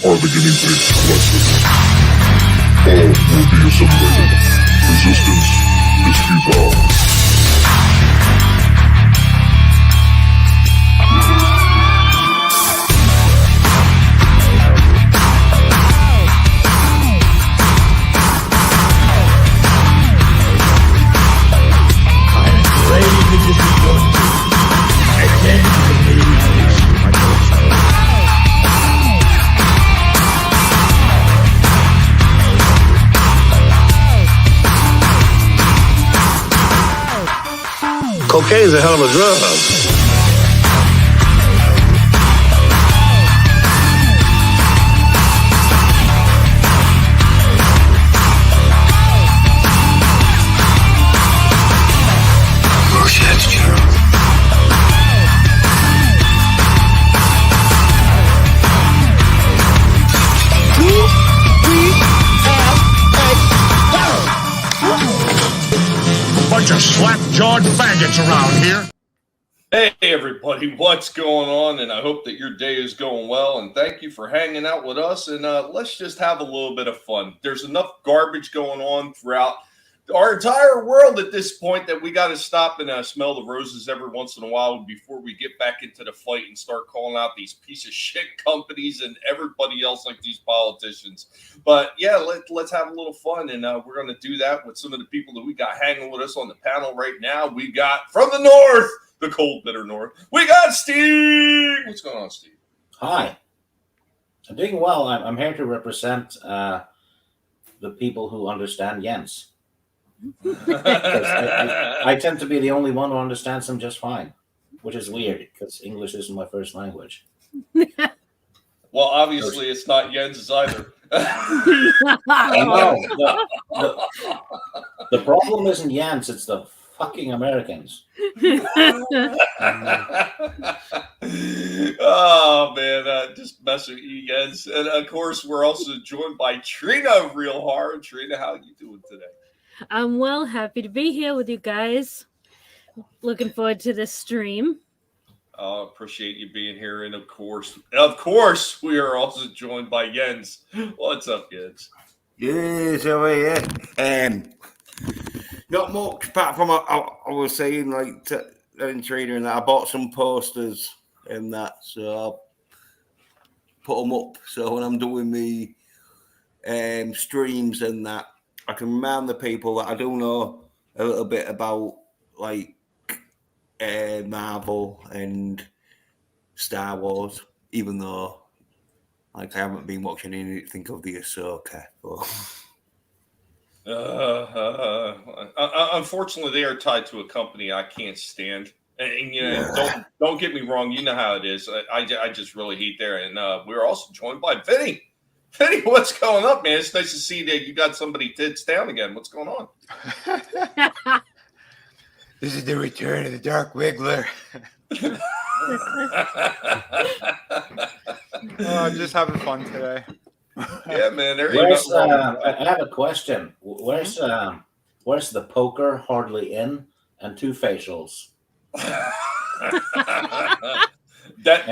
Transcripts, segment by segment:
are the guinea pigs collected. All will be assimilated. Resistance is futile. Cocaine's a hell of a drug. Bunch of slap-jawed faggots around here. Hey everybody, what's going on? And I hope that your day is going well. And thank you for hanging out with us. And let's just have a little bit of fun. There's enough garbage going on throughout our entire world at this point that we got to stop and smell the roses every once in a while before we get back into the fight and start calling out these piece of shit companies and everybody else like these politicians. But yeah, let's have a little fun, and we're going to do that with some of the people that we got hanging with us on the panel right now. We got from the north, the cold, bitter north, we got Steve. What's going on, Steve? Hi. I'm doing well. I'm here to represent the people who understand Jens. I tend to be the only one who understands them just fine, which is weird because English isn't my first language. Well, obviously, it's not Jens's either. No, the problem isn't Jens, it's the fucking Americans. Oh, man, just messing with you guys. And, of course, we're also joined by Trina Real Hard. Trina, how are you doing today? I'm well, happy to be here with you guys. Looking forward to this stream. Appreciate you being here. And of course, we are also joined by Jens. What's up, Jens? Yes, how are you? Not much, apart from I was saying, like, telling Trader and that I bought some posters and that, so I'll put them up. So when I'm doing the streams and that, I can remind the people that I do know a little bit about, like, Marvel and Star Wars, even though, like, I haven't been watching anything of the Ahsoka. Unfortunately, they are tied to a company I can't stand. And you know, don't get me wrong, you know how it is. I just really hate there. And we're also joined by Vinny. Vinny, what's going up, man? It's nice to see that you got somebody tits down again. What's going on? This is the return of the Dark Wiggler. Just having fun today. Yeah, man. I have a question. Where's the poker hardly in and two facials? That's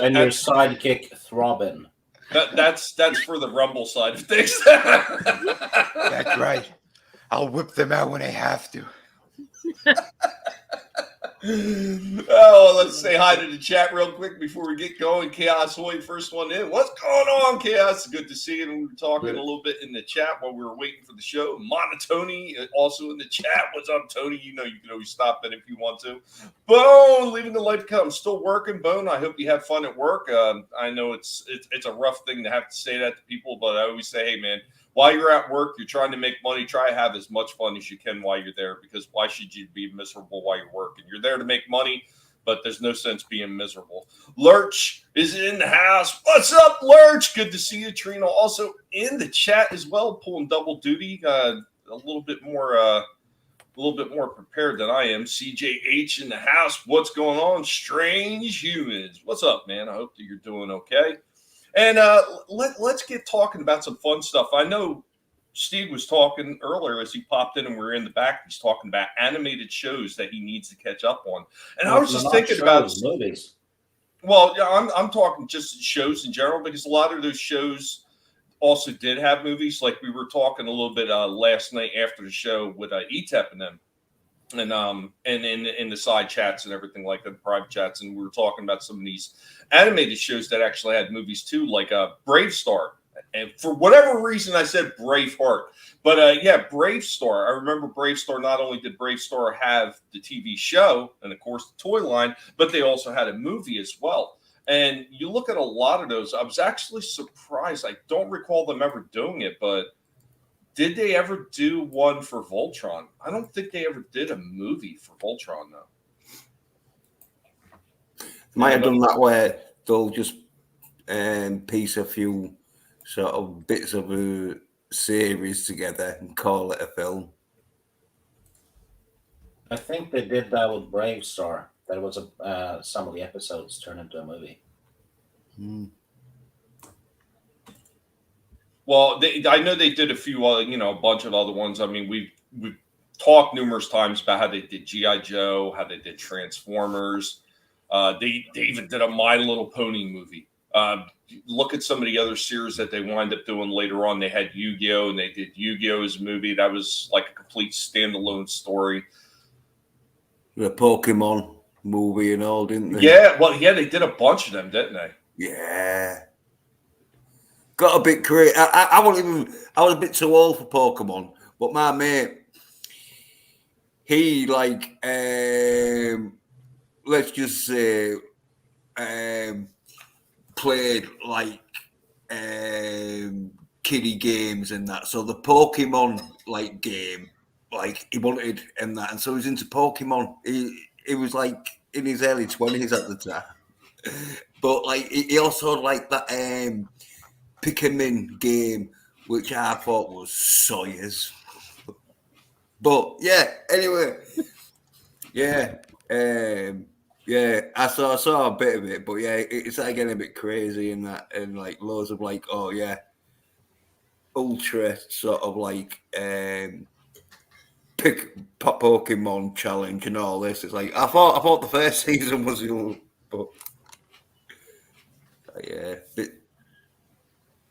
your sidekick throbbing. That's for the Rumble side of things. That's right. I'll whip them out when I have to. Oh, let's say hi to the chat real quick before we get going. Chaos Hoy, first one in. What's going on, Chaos? Good to see you. And we were talking a little bit in the chat while we were waiting for the show. Monotony also in the chat. What's up, Tony? You know you can always stop in if you want to. Bone, leaving the life to come. Still working, Bone. I hope you have fun at work. I know it's a rough thing to have to say that to people, but I always say, hey, man, while you're at work, you're trying to make money, try to have as much fun as you can while you're there, because why should you be miserable while you're working? You're there to make money, but there's no sense being miserable. Lurch is in the house. What's up, Lurch? Good to see you. Trina also in the chat as well, pulling double duty, a little bit more prepared than I am. CJH in the house. What's going on? Strange Humans. What's up, man? I hope that you're doing okay. And let's get talking about some fun stuff. I know Steve was talking earlier as he popped in and we were in the back. He's talking about animated shows that he needs to catch up on. And I was just thinking about movies. Well, yeah, I'm talking just shows in general because a lot of those shows also did have movies. Like we were talking a little bit last night after the show with ETEP and them, and in the side chats and everything like that, the private chats, and we were talking about some of these animated shows that actually had movies too, like Brave Star. And for whatever reason, I said Braveheart, but yeah, Brave Star. I remember Brave Star. Not only did Brave Star have the TV show and of course the toy line, but they also had a movie as well. And you look at a lot of those. I was actually surprised. I don't recall them ever doing it, but did they ever do one for Voltron? I don't think they ever did a movie for Voltron though. Might have done that where they'll just piece a few sort of bits of a series together and call it a film. I think they did that with Brave Star. That was some of the episodes turned into a movie. Well, I know they did a few, a bunch of other ones. I mean, we've talked numerous times about how they did G.I. Joe, how they did Transformers. They even did a My Little Pony movie. Look at some of the other series that they wind up doing later on. They had Yu-Gi-Oh! And they did Yu-Gi-Oh! As a movie. That was like a complete standalone story. The Pokemon movie and all, didn't they? Yeah, well, yeah, they did a bunch of them, didn't they? Yeah. Got a bit crazy. I was a bit too old for Pokemon, but my mate, he let's just say, played like kiddie games and that. So the Pokemon game, he wanted and that, and so he was into Pokemon. He was like in his early 20s at the time, but he also liked that Pikmin game, which I thought was Sawyer's. But yeah, anyway, yeah. Yeah, I saw a bit of it, but yeah, it's getting a bit crazy in that, and loads of ultra sort of pick Pokemon challenge and all this. It's I thought the first season was, but yeah,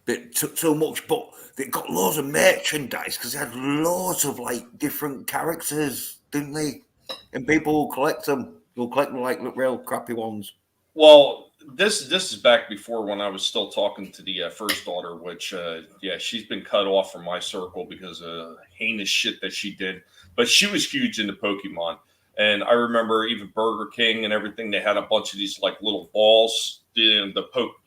bit took too much, but they got loads of merchandise because they had loads of different characters, didn't they? And people will collect them. They'll collect them like real crappy ones. Well, this is back before when I was still talking to the first daughter, which she's been cut off from my circle because of heinous shit that she did. But she was huge into Pokemon, and I remember even Burger King and everything. They had a bunch of these little balls, the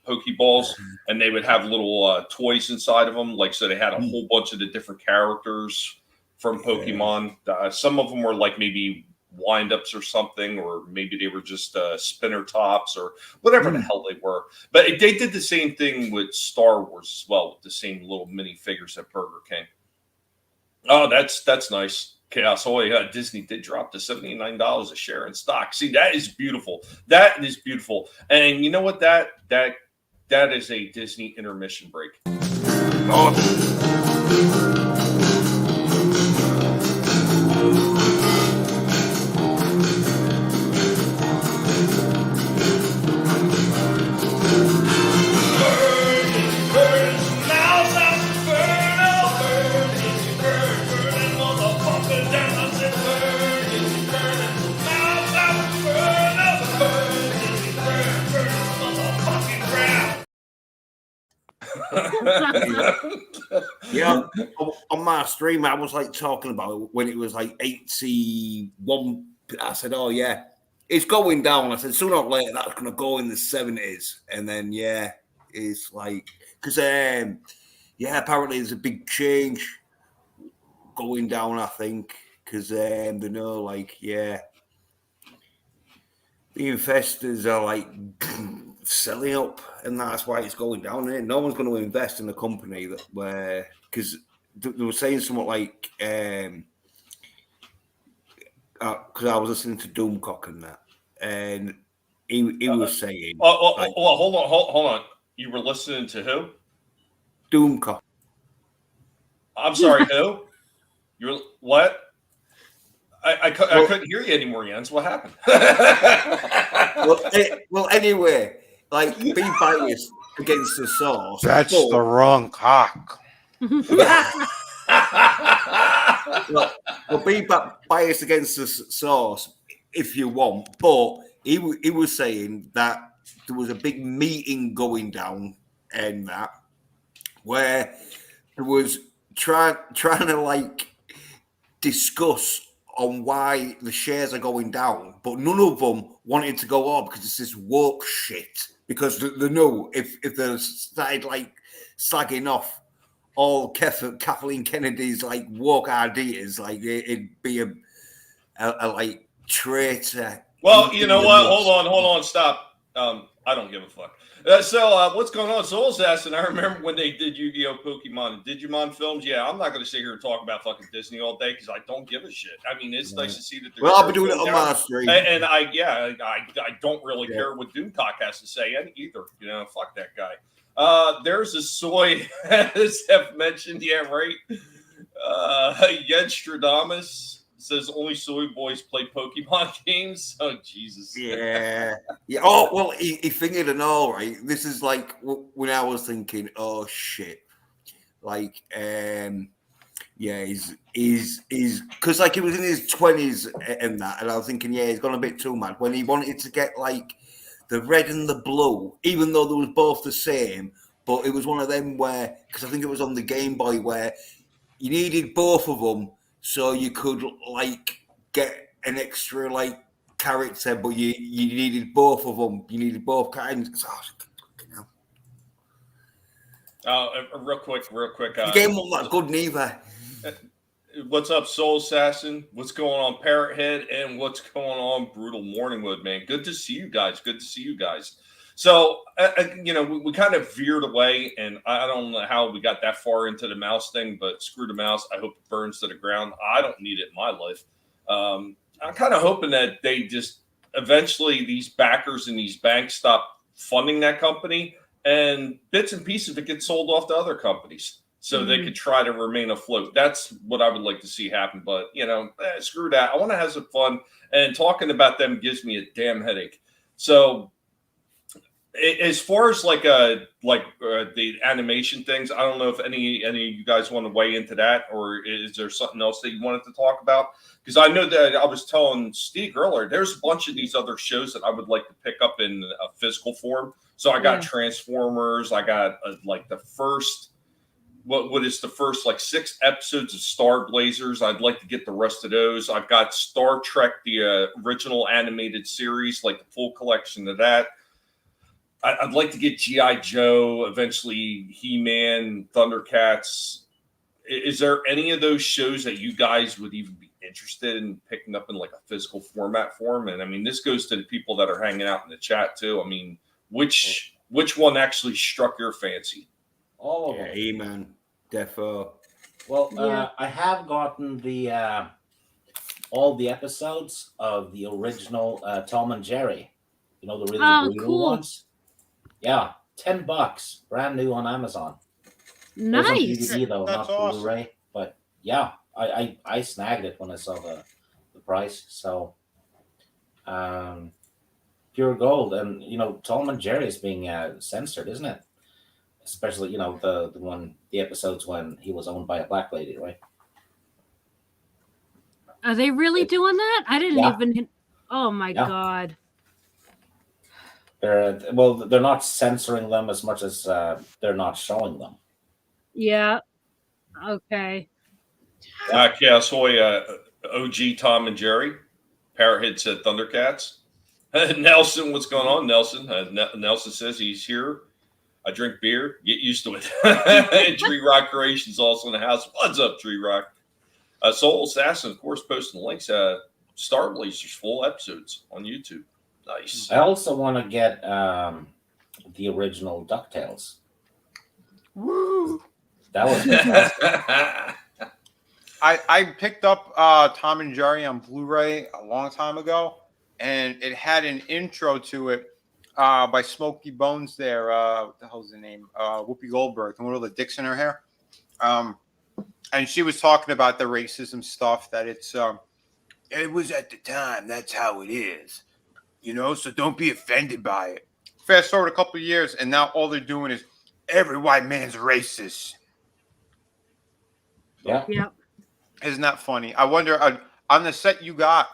Pokeballs, and they would have little toys inside of them. So they had a whole bunch of the different characters from Pokemon. Some of them were maybe wind-ups or something, or maybe they were just spinner tops or whatever the hell they were. But they did the same thing with Star Wars as well, with the same little mini figures at Burger King. Oh, that's nice. Chaos. Oh yeah, Disney did drop to $79 a share in stock. See, that is beautiful. That is beautiful. And you know what? That is a Disney intermission break. Oh. Yeah, on my stream, I was talking about it when it was 81. I said, "Oh yeah, it's going down." I said, "Sooner or later, that's going to go in the 70s." And then yeah, it's because apparently there's a big change going down. I think because they know the investors are selling up, and that's why it's going down. And no one's going to invest in a company because they were saying something because I was listening to Doomcock and that, and he was saying, hold on. You were listening to who? Doomcock. I'm sorry, who? You're what? I couldn't hear you anymore, Jens. What happened? Well, anyway, like be biased against the source. That's but- the wrong cock. well, be biased against the source if you want, but he was saying that there was a big meeting going down and that where there was trying to like discuss on why the shares are going down, but none of them wanted to go up because it's this woke shit. Because they know if they started like slagging off all Kathleen Kennedy's like woke ideas, like it'd be a like traitor. Well, you know what? Hold on, stop. I don't give a fuck. So what's going on? Soul Assassin, I remember when they did Yu-Gi-Oh! Pokemon and Digimon films. Yeah, I'm not going to sit here and talk about fucking Disney all day because I don't give a shit. I mean, it's nice to see that. Well, I'll be doing it on my stream. And I don't really care what Doomcock has to say either. You know, fuck that guy. There's a soy, as F mentioned. Yeah, right. Jens Stradamus says only soy boys play Pokemon games. Oh, Jesus. Yeah. Oh, well, he figured and all, right? This is like when I was thinking, oh, shit. Like, yeah, he's because like he was in his 20s and that, and I was thinking, yeah, he's gone a bit too mad when he wanted to get like the red and the blue, even though they was both the same. But it was one of them where, because I think it was on the Game Boy, where you needed both of them so you could like get an extra like character, but you needed both of them. You needed both kinds. Real quick. The game wasn't that good neither. What's up, Soul Assassin? What's going on, Parrothead? And what's going on, Brutal Morning Wood, man? Good to see you guys. So, you know, we kind of veered away, and I don't know how we got that far into the mouse thing, but screw the mouse. I hope it burns to the ground. I don't need it in my life. I'm kind of hoping that they just eventually, these backers and these banks stop funding that company, and bits and pieces of it get sold off to other companies so they could try to remain afloat. That's what I would like to see happen. But, you know, screw that. I want to have some fun, and talking about them gives me a damn headache. So, as far as the animation things, I don't know if any of you guys want to weigh into that, or is there something else that you wanted to talk about? Because I know that I was telling Steve earlier, there's a bunch of these other shows that I would like to pick up in a physical form. So I got Transformers, I got like the first, what is the first like 6 episodes of Star Blazers. I'd like to get the rest of those. I've got Star Trek, the original animated series, like the full collection of that. I'd like to get G.I. Joe, eventually He-Man, Thundercats. Is there any of those shows that you guys would even be interested in picking up in like a physical format for them? And I mean, this goes to the people that are hanging out in the chat too. I mean, which one actually struck your fancy? All of them. Yeah, man. Defo. Well, I have gotten the all the episodes of the original Tom and Jerry. You know, the really brutal ones. Yeah, $10, brand new on Amazon. Nice. It was on DVD though, That's not awesome. Blu-ray. But yeah, I snagged it when I saw the price. So, pure gold, and you know, Tom and Jerry is being censored, isn't it? Especially, you know, the episodes when he was owned by a black lady, right? Are they really doing that? I didn't even. Oh my God. They're not censoring them as much as they're not showing them. Yeah. Okay. Chaos Hoy, OG Tom and Jerry. Parrothead said Thundercats. Nelson, what's going on, Nelson? Nelson says he's here. I drink beer. Get used to it. And Tree Rock Creations also in the house. What's up, Tree Rock? Soul Assassin, of course, posting the links. Star Blazers full episodes on YouTube. Nice. I also want to get the original DuckTales. Woo! That was fantastic. I picked up Tom and Jerry on Blu-ray a long time ago, and it had an intro to it by Smokey Bones there. What the hell's the name? Whoopi Goldberg, and with all the dicks in her hair. And she was talking about the racism stuff, that it's It was at the time. That's how it is. You know, so don't be offended by it. Fast forward a couple of years, and now all they're doing is every white man's racist. Yeah. Yep. Isn't that funny? I wonder on the set you got,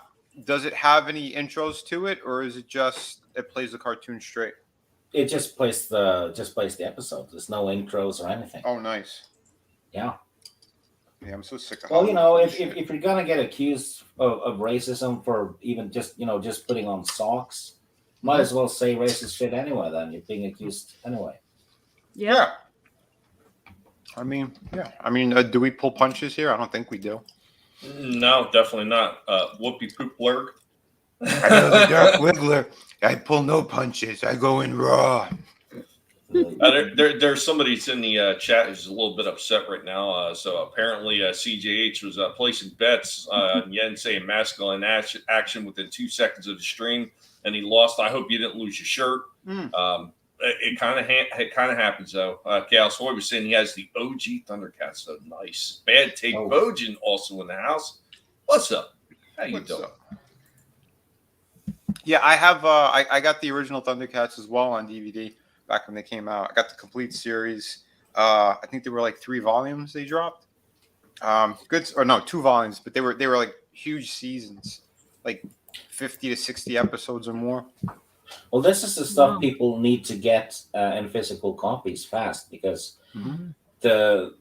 does it have any intros to it, or is it just it plays the cartoon straight? It just plays the episode. There's no intros or anything. Oh, nice. Yeah. Yeah, I'm so sick of. Well, you know, Hollywood if shit. you're gonna get accused of racism for even just putting on socks, might as well say racist shit anyway. Then you're being accused anyway. Yep. Yeah. I mean, do we pull punches here? I don't think we do. No, definitely not. Whoopi Poop Blurg. I know the Dark Wiggler. I pull no punches. I go in raw. There's somebody that's in the chat who's a little bit upset right now. So apparently CJH was placing bets on Yen saying masculine action within 2 seconds of the stream, and he lost. I hope you didn't lose your shirt. It kind of happens though. Chaos Hoy was saying he has the OG Thundercats, so nice. Bad Take Bojan also in the house. What's up? How you doing? Yeah, I have. I got the original Thundercats as well on DVD back when they came out. I got the complete series. I think there were like 3 volumes they dropped. Good or no, 2 volumes, but they were like huge seasons, like 50 to 60 episodes or more. Well, this is the stuff people need to get in physical copies fast because the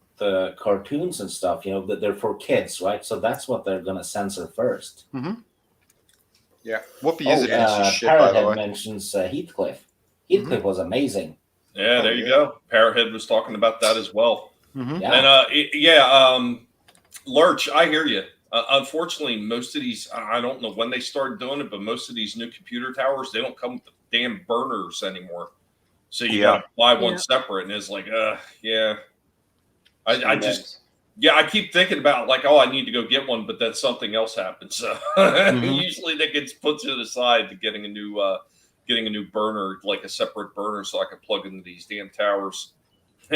cartoons and stuff, they're for kids, right? So that's what they're gonna censor first. Yeah, Whoopi is a piece of shit, by the Parrothead way. mentions Heathcliff. Heathcliff was amazing. Yeah, there you go. Parrothead was talking about that as well. Yeah. And Lurch, I hear you. Unfortunately, most of these, I don't know when they started doing it, but most of these new computer towers, they don't come with the damn burners anymore. So you gotta buy one separate, and it's like, yeah. I keep thinking about like, oh, I need to go get one, but then something else happens. So usually that gets put to the side to getting a new burner, like a separate burner, so I can plug into these damn towers.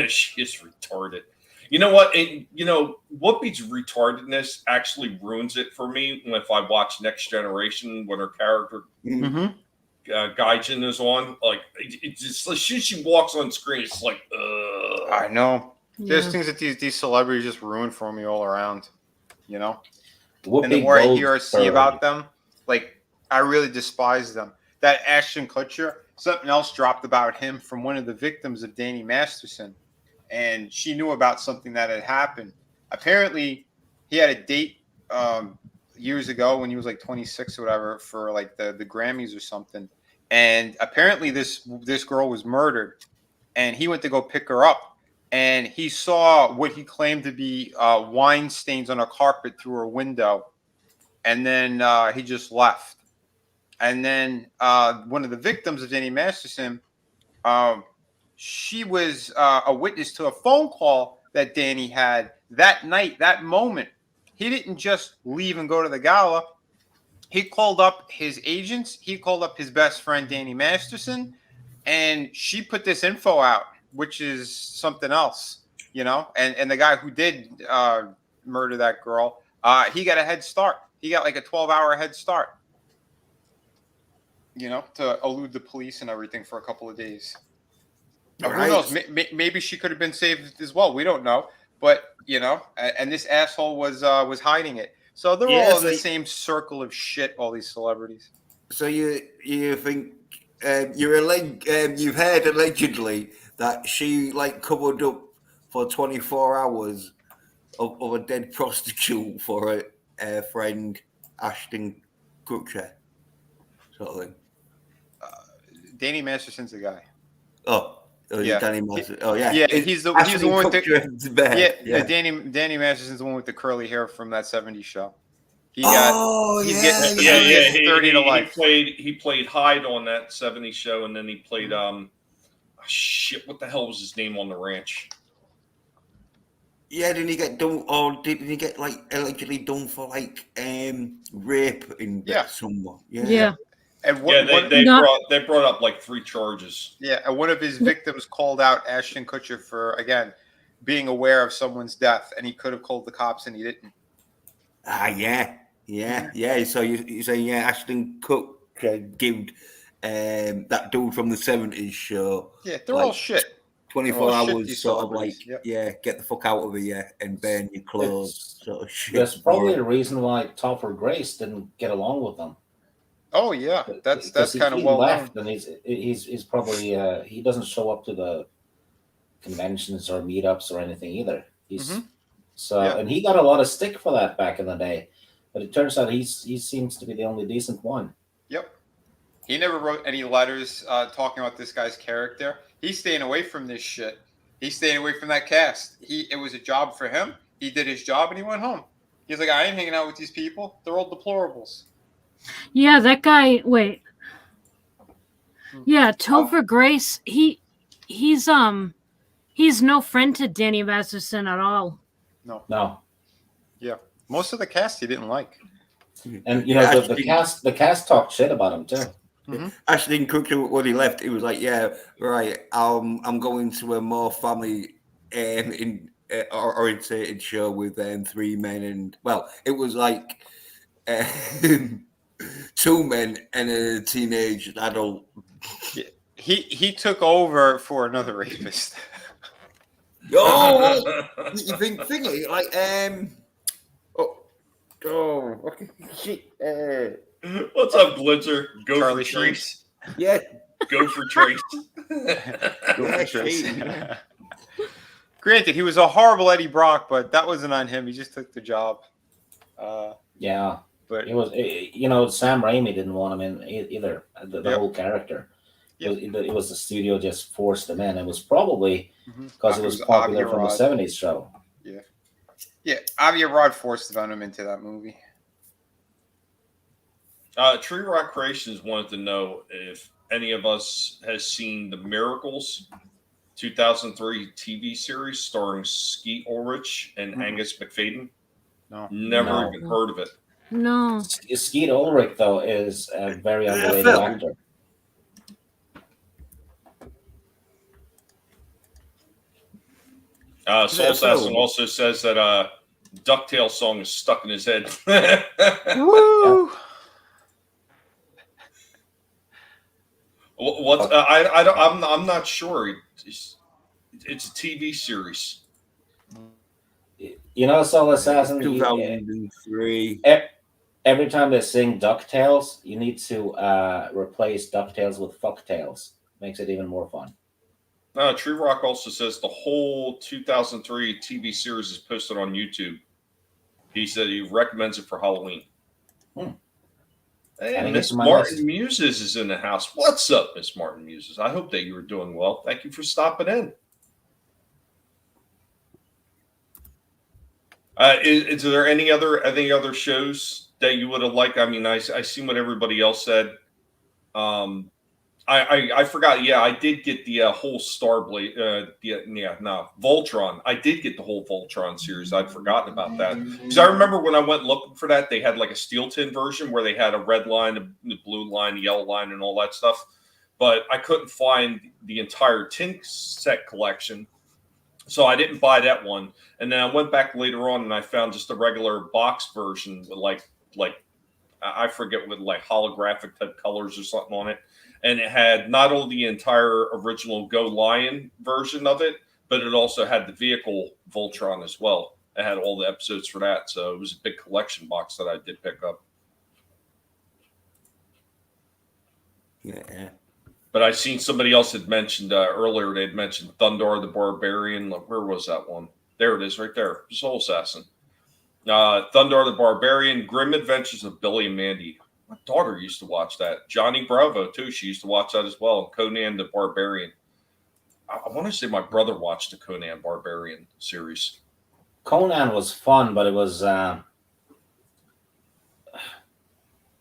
She is retarded. You know what? Whoopi's retardedness actually ruins it for me if I watch Next Generation when her character Gaijin is on. Like, it's just as soon as she walks on screen, it's like, I know. There's things that these celebrities just ruin for me all around, And the more I hear or see about them, like, I really despise them. That Ashton Kutcher, something else dropped about him from one of the victims of Danny Masterson. And she knew about something that had happened. Apparently, he had a date years ago when he was like 26 or whatever for like the Grammys or something. And apparently this girl was murdered. And he went to go pick her up. And he saw what he claimed to be wine stains on a carpet through her window. And then he just left. And then one of the victims of Danny Masterson, she was a witness to a phone call that Danny had that night, that moment. He didn't just leave and go to the gala. He called up his agents. He called up his best friend, Danny Masterson, and she put this info out, which is something else, And the guy who did murder that girl, he got a head start. He got like a 12-hour head start, to elude the police and everything for a couple of days. Who knows? Maybe she could have been saved as well. We don't know, but and this asshole was hiding it. So they're all in the same circle of shit. All these celebrities. So you think you've heard allegedly that she like covered up for 24 hours of a dead prostitute for her friend Ashton Kutcher, sort of thing. Danny Masterson's the guy. Yeah. Danny Masterson. Oh yeah. Yeah, he's the one with the Danny Masterson's the one with the curly hair from that 70s show. He's getting 30 to life. He played Hyde on that 70s show, and then he played what the hell was his name on the ranch? Yeah, didn't he get done, or didn't he get like allegedly done for like rape in someone? Yeah. And they brought up like 3 charges. Yeah, and one of his victims called out Ashton Kutcher for, again, being aware of someone's death, and he could have called the cops and he didn't. Yeah. Yeah. So you say Ashton Kutcher give that dude from the '70s show. Yeah, they're all shit. 24 all hours, shifty sort of like, celebrities. get the fuck out of here and burn your clothes, It's- sort of shit. That's probably the reason why Topher Grace didn't get along with them. Oh yeah, that's Because kind of he well left, known. and he's probably he doesn't show up to the conventions or meetups or anything either. And he got a lot of stick for that back in the day, but it turns out he seems to be the only decent one. Yep. He never wrote any letters talking about this guy's character. He's staying away from this shit. He's staying away from that cast. It was a job for him. He did his job and he went home. He's like, I ain't hanging out with these people. They're all deplorables. Yeah, that guy. Wait. Yeah, Topher Grace. He's no friend to Danny Masterson at all. No. Yeah, most of the cast he didn't like. And the cast talked shit about him too. Ashton Kutcher, when he left, he was like, "Yeah, right. I'm going to a more family orientated show with 3 men, and well, it was like 2 men and a teenage adult." Yeah. He took over for another rapist. Oh, you think thingy like okay, shit. What's up, Glitzer? Go Charlie for Trace. Yeah, Go for Trace. Go for Trace. Granted, he was a horrible Eddie Brock, but that wasn't on him. He just took the job. Yeah, but it was. Sam Raimi didn't want him in either. The whole character. It was the studio just forced him in. It was probably because it was popular from the '70s show. Yeah, Avi Arad forced Venom into that movie. Tree Rock Creations wanted to know if any of us has seen The Miracles 2003 TV series starring Skeet Ulrich and Angus McFadden. No. Never even heard of it. No. Skeet Ulrich, though, is a very underrated actor. Soul Assassin also says that DuckTales song is stuck in his head. Woo! What? I'm not sure. It's a TV series. Soul Assassin. 2003. Every time they sing DuckTales, you need to replace DuckTales with Fucktails. Makes it even more fun. Tree Rock also says the whole 2003 TV series is posted on YouTube. He said he recommends it for Halloween. Hey, Miss Martin Muses is in the house. What's up, Miss Martin Muses? I hope that you are doing well. Thank you for stopping in. Is there any other shows that you would have liked? I mean, I seen what everybody else said. I forgot. Yeah, I did get the whole Starblade. Voltron. I did get the whole Voltron series. I'd forgotten about that because I remember when I went looking for that, they had like a steel tin version where they had a red line, the blue line, the yellow line, and all that stuff. But I couldn't find the entire tin set collection, so I didn't buy that one. And then I went back later on and I found just a regular box version with like I forget, with like holographic type colors or something on it. And it had not only the entire original Go Lion version of it, but it also had the vehicle Voltron as well. It had all the episodes for that. So it was a big collection box that I did pick up. Yeah. But I seen somebody else had mentioned earlier, they'd mentioned Thundar the Barbarian. Where was that one? There it is right there. Soul Assassin. Thundar the Barbarian, Grim Adventures of Billy and Mandy. My daughter used to watch that. Johnny Bravo, too. She used to watch that as well. Conan the Barbarian. I want to say my brother watched the Conan Barbarian series. Conan was fun, but it was...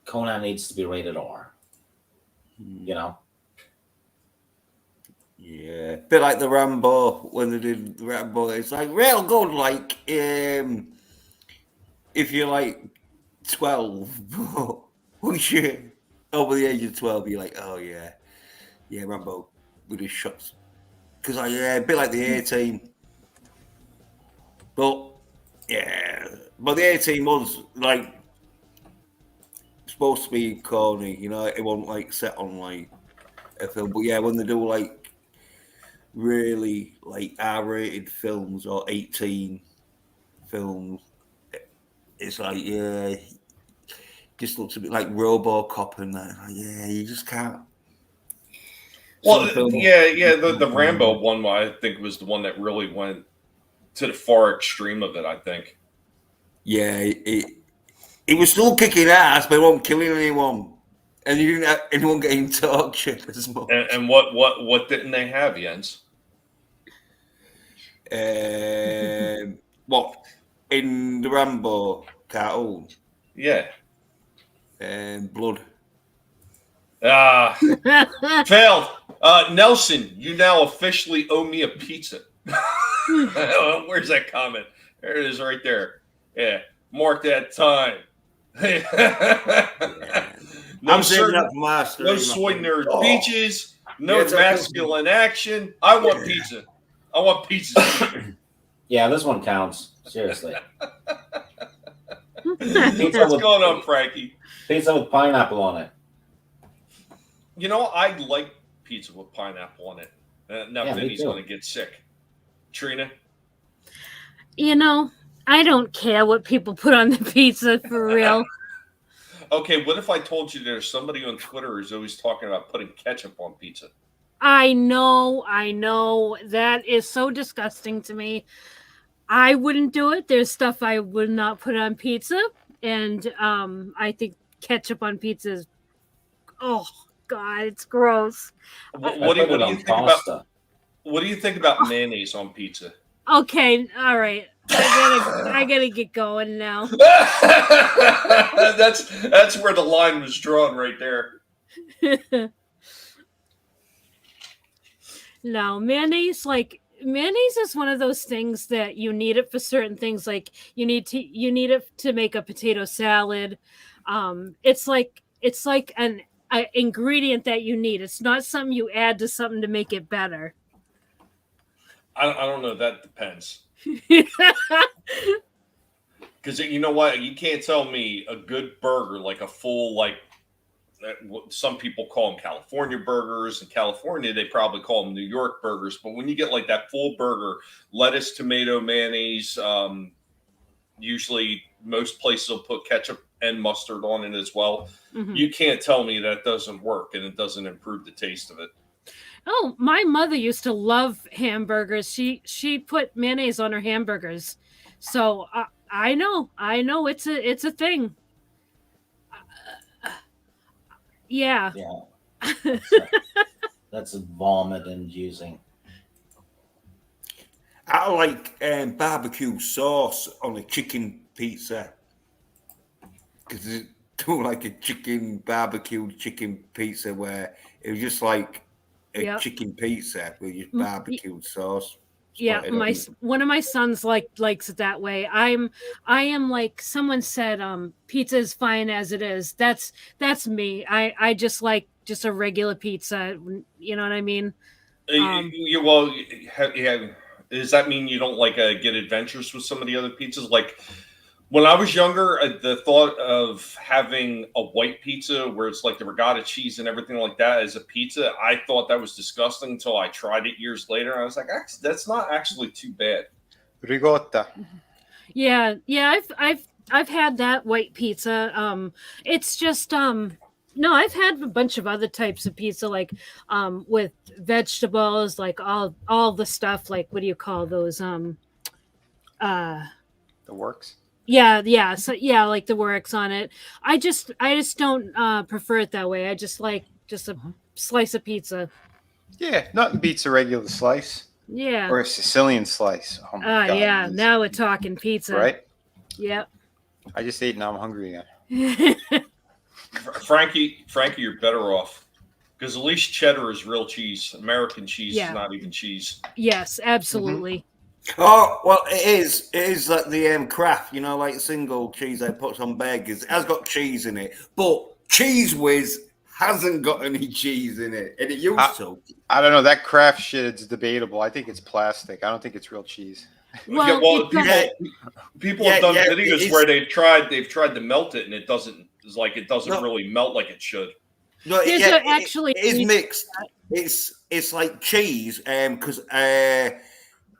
Conan needs to be rated R. Yeah. A bit like the Rambo, when they did the Rambo. It's like real good, like, if you're like 12... Once you're over the age of 12, you're like, oh, yeah, Rambo with his shots. Because a bit like the A-Team. But the A-Team was like, supposed to be corny, you know, it wasn't like set on like a film. But yeah, when they do like really like R-rated films or 18 films, it's like just looks a bit like RoboCop and that. Like, yeah, you just can't. Well, the Rambo one, I think, was the one that really went to the far extreme of it. I think. Yeah, it was still kicking ass, but it wasn't killing anyone, and you didn't have anyone getting tortured as much. And what didn't they have, Jens? What in the Rambo cartoon? Yeah. Blood. Failed. Nelson, you now officially owe me a pizza. Where's that comment? There it is, right there. Yeah, mark that time. I'm saving up for my no soy nerd beaches. No masculine action. I want pizza. I want pizza. Yeah, this one counts. Seriously. What's going on, Frankie? Pizza with pineapple on it. You know, I like pizza with pineapple on it. Now Vinny's going to get sick. Trina? You know, I don't care what people put on the pizza, for real. Okay, what if I told you there's somebody on Twitter who's always talking about putting ketchup on pizza? I know. That is so disgusting to me. I wouldn't do it. There's stuff I would not put on pizza. And I think ketchup on pizza is, oh, God, it's gross. What do you think about mayonnaise on pizza? Okay, all right. I gotta get going now. That's where the line was drawn, right there. No, mayonnaise is one of those things that you need it for certain things. Like you need it to make a potato salad. It's like an ingredient that you need. It's not something you add to something to make it better. I don't know. That depends. Because you know what? You can't tell me a good burger, like a full, like some people call them California burgers. In California, they probably call them New York burgers. But when you get like that full burger, lettuce, tomato, mayonnaise, usually most places will put ketchup and mustard on it as well. Mm-hmm. You can't tell me that doesn't work and it doesn't improve the taste of it. Oh, my mother used to love hamburgers. She put mayonnaise on her hamburgers. So I know it's a thing. Yeah. That's vomit inducing. I like barbecue sauce on a chicken pizza because it's like a barbecued chicken pizza where it was just like a chicken pizza with just barbecued sauce. Yeah, one of my sons likes it that way. I am like someone said, pizza is fine as it is. That's me. I just like just a regular pizza. You know what I mean? Does that mean you don't like get adventurous with some of the other pizzas? Like when I was younger, the thought of having a white pizza where it's like the regatta cheese and everything like that as a pizza, I thought that was disgusting until I tried it years later. I was like, that's not actually too bad. Ricotta. Yeah. I've had that white pizza. It's just no, I've had a bunch of other types of pizza, like with vegetables, like all the stuff. Like what do you call those? The works. Yeah. So like the works on it. I just don't prefer it that way. I just like just a slice of pizza. Yeah, nothing beats a regular slice. Yeah. Or a Sicilian slice. Oh my God. Yeah. Now we're talking pizza. Right? Yep. I just ate, now I'm hungry again. Frankie, you're better off. Because at least cheddar is real cheese. American cheese is not even cheese. Yes, absolutely. Mm-hmm. Oh, well, it is. It is like the Kraft, you know, like single cheese they put on burgers. It has got cheese in it. But Cheese Whiz hasn't got any cheese in it. And it used to. I don't know. That Kraft shit, it's debatable. I think it's plastic. I don't think it's real cheese. People have done videos where they've tried to melt it and it doesn't It's like it doesn't really melt like it should. No, There's yeah, actually it is mixed. It's like cheese, because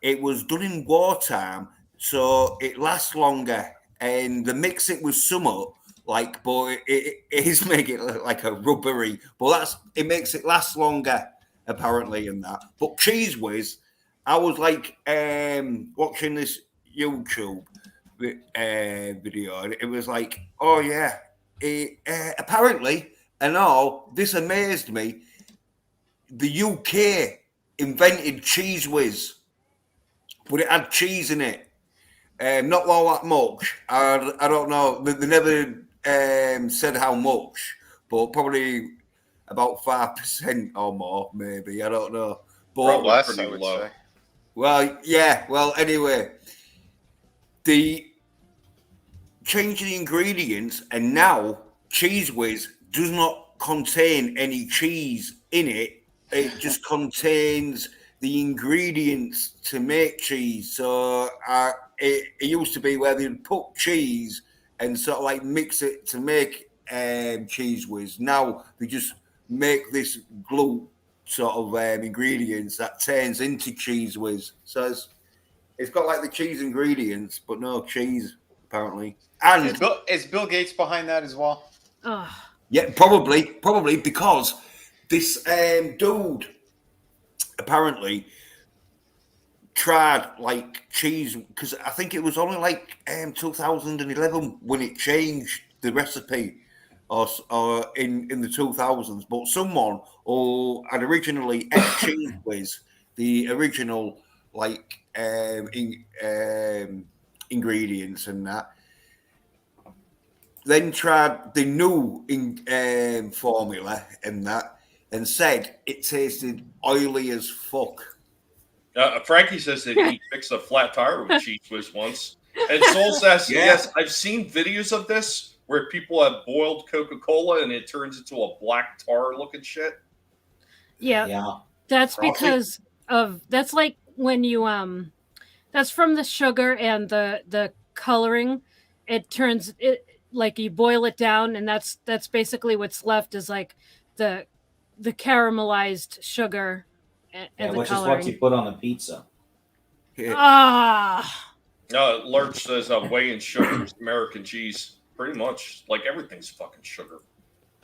it was done in wartime, so it lasts longer. And the mix it with summer, like, but it is making it look like a rubbery. But it makes it last longer, apparently, in that. But Cheese Whiz, I was like watching this YouTube video, and it was like, oh yeah, apparently, and all this amazed me. The UK invented Cheese Whiz, but it had cheese in it. Not all that much. I don't know. They never said how much, but probably about 5% or more, maybe. I don't know. But less, I would say. Well, yeah. Well, anyway, the change the ingredients, and now Cheese Whiz does not contain any cheese in it. It just contains the ingredients to make cheese. So it used to be where they'd put cheese and sort of like mix it to make Cheese Whiz. Now they just make this glue sort of ingredients that turns into Cheese Whiz. So it's got like the cheese ingredients, but no cheese apparently. And is Bill Gates behind that as well? Yeah, probably because this dude apparently tried like cheese, because I think it was only like 2011 when it changed the recipe, or in the 2000s. But someone who had originally ate Cheese Whiz, the original like ingredients and that, then tried the new formula and that, and said it tasted oily as fuck. Frankie says that he fixed a flat tire with Cheese Whiz once. And Soul says, yes, I've seen videos of this where people have boiled Coca-Cola and it turns into a black tar looking shit. Yeah. That's because that's like when you that's from the sugar and the coloring. It turns it like you boil it down, and that's basically what's left is like the caramelized sugar and the which coloring. is what you put on a pizza. Lurch says weighing sugar is American cheese. Pretty much, like everything's fucking sugar.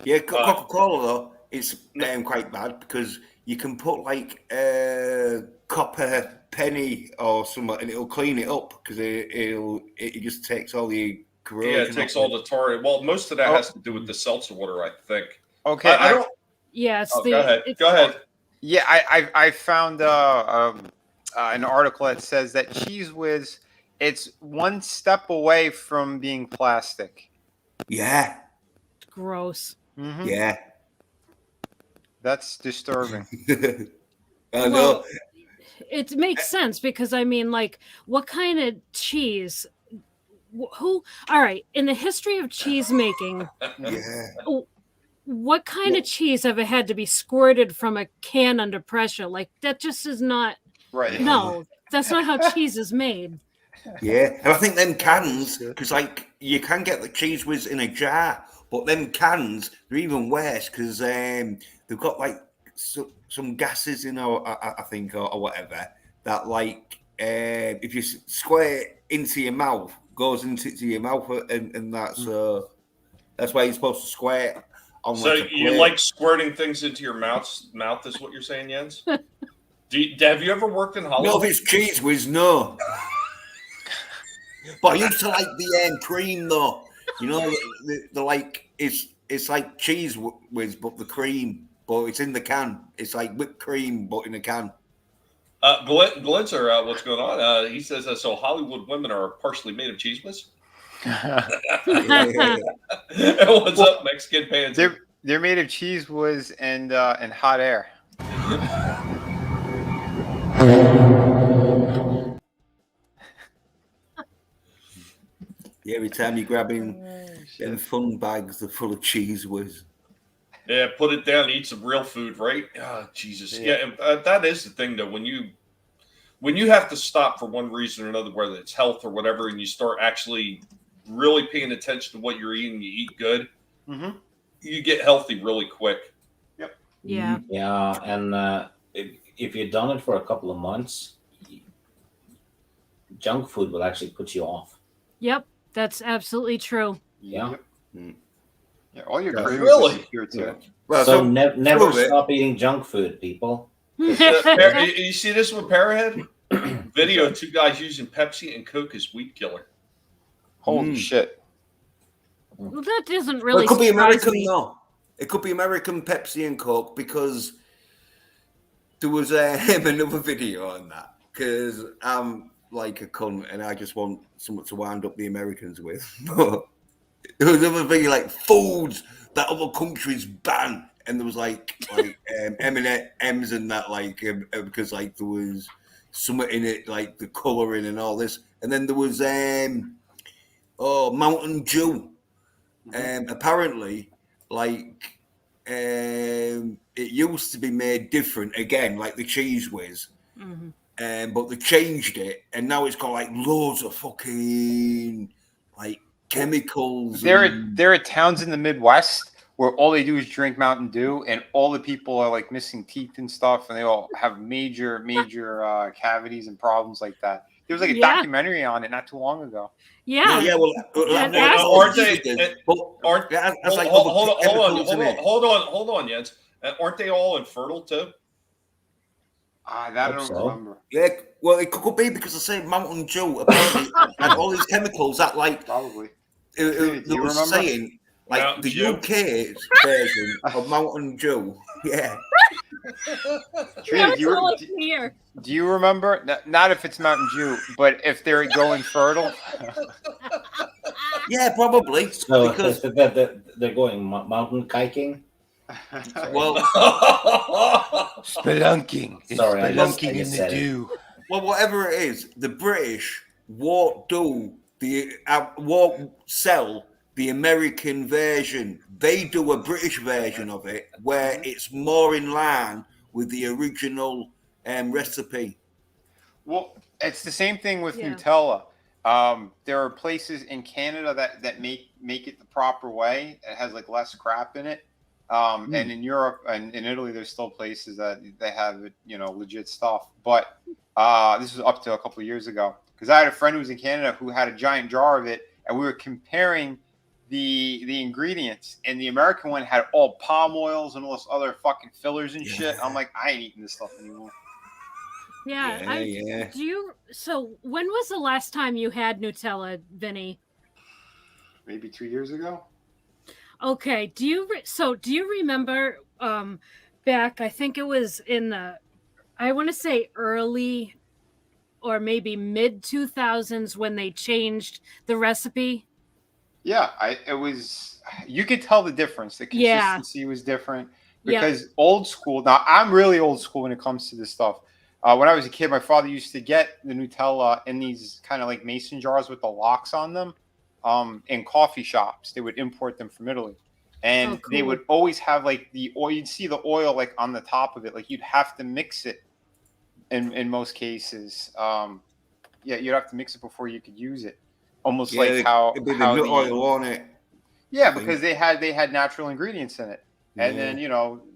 Yeah, Coca-Cola though, it's quite bad because you can put like a copper penny or something, and it'll clean it up because it just takes all the corrosion. Yeah, it takes all the tar. Well, most of that has to do with the seltzer water, I think. Okay, I don't. Yeah, it's go ahead. Go ahead. Yeah, I found an article that says that Cheese Whiz, it's one step away from being plastic. Yeah. Gross. Mm-hmm. Yeah. That's disturbing. I know. It makes sense because I mean, like, what kind of cheese? All right, in the history of cheese making, what kind of cheese ever had to be squirted from a can under pressure? Like, that just is not right. No, that's not how cheese is made. Yeah, and I think them cans, because like you can get the Cheese Whiz in a jar, but them cans they're even worse because they've got like some gases in, or I think, or whatever, that like if you square it into your mouth, goes into your mouth and that. So that's why you're supposed to square it on. So like you like squirting things into your mouth is what you're saying, Jens? Have you ever worked in Hollywood? No, if it's Cheese Whiz, no. But I used to like the cream though. You know, the like it's like Cheese Whiz, but the cream, but it's in the can. It's like whipped cream, but in a can. Glitzer, what's going on? He says so. Hollywood women are partially made of Cheese Whiz. What's up, Mexican pants? They're made of Cheese Whiz and hot air. Yeah, every time you're grabbing them fun bags, they're full of Cheese Whiz. Yeah, put it down, eat some real food, right? Oh, Jesus. Yeah, that is the thing, though. When you have to stop for one reason or another, whether it's health or whatever, and you start actually really paying attention to what you're eating, you eat good, Mm-hmm. you get healthy really quick. Yeah. Yeah, and if you've done it for a couple of months, junk food will actually put you off. Yep. That's absolutely true. Yeah. Yep. Mm. Yeah, all your Yeah. cravings Really? disappear too. Yeah. Well, So some never of it- stop eating junk food, people. You see this with Parahhead? Video of two guys using Pepsi and Coke as weed killer. Holy shit. Well, that doesn't Well, really it could be surprise American, me. though. It could be American Pepsi and Coke because there was another video on that. Because I'm like a cunt and I just want someone to wind up the Americans with. But there was another video like foods that other countries ban, and there was like M&M's and that because like there was something in it like the colouring and all this, and then there was Mountain Dew. Apparently, like it used to be made different again, like the Cheese Whiz. But they changed it, and now it's got like loads of fucking like chemicals. There are towns in the Midwest where all they do is drink Mountain Dew, and all the people are like missing teeth and stuff, and they all have major cavities and problems like that. There was like a documentary on it not too long ago. Yeah. Yeah. Well, Aren't they? Hold on, Jens. Aren't they all infertile too? That I don't remember. Yeah, well, it could be because the same Mountain Dew apparently had all these chemicals that, like, Probably. It you was remember? saying, like, Mountain the Dew. UK version of Mountain Dew. Yeah. Trina, That's all I can hear. do you remember? Not if it's Mountain Dew, but if they're going fertile. Yeah, probably. So Because, they're going mountain kiking. well, Spelunking. It's Sorry, I just said it. dew. well, whatever it is, the British won't sell the American version. They do a British version of it where it's more in line with the original recipe. Well, it's the same thing with Yeah. Nutella. There are places in Canada that make it the proper way. It has like less crap in it. And in Europe and in Italy, there's still places that they have it, legit stuff. But this was up to a couple of years ago because I had a friend who was in Canada who had a giant jar of it, and we were comparing the ingredients, and the American one had all palm oils and all this other fucking fillers and shit. I'm like, I ain't eating this stuff anymore. Yeah. So when was the last time you had Nutella, Vinny? Maybe 2 years ago. Okay. Do you remember back? I think it was in I want to say early or maybe mid 2000s when they changed the recipe. Yeah, it was. You could tell the difference. The consistency was different because old school. Now I'm really old school when it comes to this stuff. When I was a kid, my father used to get the Nutella in these kind of like mason jars with the locks on them. In coffee shops, they would import them from Italy, and they would always have like the oil. You'd see the oil like on the top of it. Like you'd have to mix it. In most cases, you'd have to mix it before you could use it. Almost like how the nut oil on it. Yeah, because they had natural ingredients in it, and then